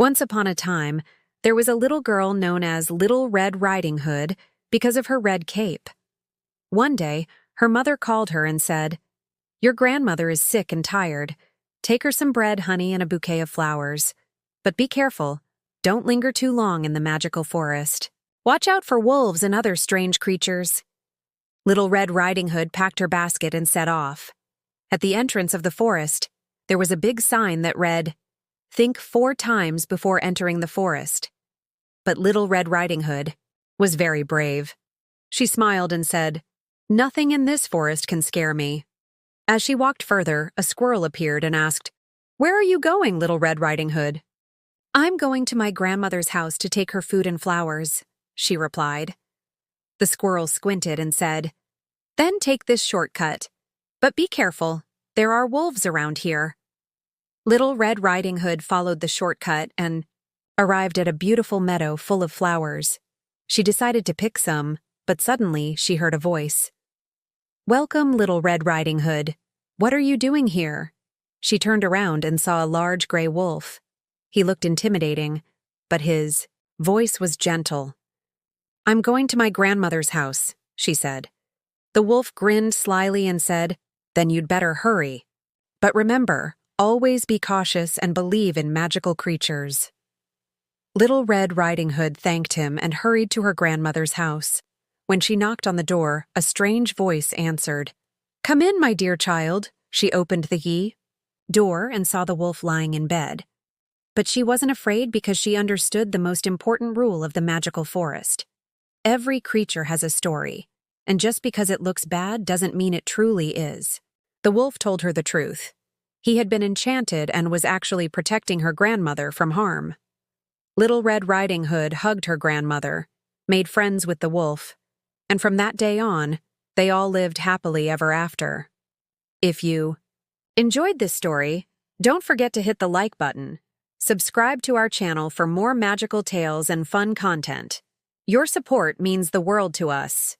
Once upon a time, there was a little girl known as Little Red Riding Hood because of her red cape. One day, her mother called her and said, "Your grandmother is sick and tired. Take her some bread, honey, and a bouquet of flowers. But be careful. Don't linger too long in the magical forest. Watch out for wolves and other strange creatures." Little Red Riding Hood packed her basket and set off. At the entrance of the forest, there was a big sign that read, "Think 4 times before entering the forest." But Little Red Riding Hood was very brave. She smiled and said, "Nothing in this forest can scare me." As she walked further, a squirrel appeared and asked, "Where are you going, Little Red Riding Hood?" "I'm going to my grandmother's house to take her food and flowers," she replied. The squirrel squinted and said, "Then take this shortcut. But be careful, there are wolves around here." Little Red Riding Hood followed the shortcut and arrived at a beautiful meadow full of flowers. She decided to pick some, but suddenly she heard a voice. "Welcome, Little Red Riding Hood. What are you doing here?" She turned around and saw a large gray wolf. He looked intimidating, but his voice was gentle. "I'm going to my grandmother's house," she said. The wolf grinned slyly and said, "Then you'd better hurry. But remember, always be cautious and believe in magical creatures." Little Red Riding Hood thanked him and hurried to her grandmother's house. When she knocked on the door, a strange voice answered. "Come in, my dear child." She opened the door and saw the wolf lying in bed. But she wasn't afraid because she understood the most important rule of the magical forest. Every creature has a story, and just because it looks bad doesn't mean it truly is. The wolf told her the truth. He had been enchanted and was actually protecting her grandmother from harm. Little Red Riding Hood hugged her grandmother, made friends with the wolf, and from that day on, they all lived happily ever after. If you enjoyed this story, don't forget to hit the like button. Subscribe to our channel for more magical tales and fun content. Your support means the world to us.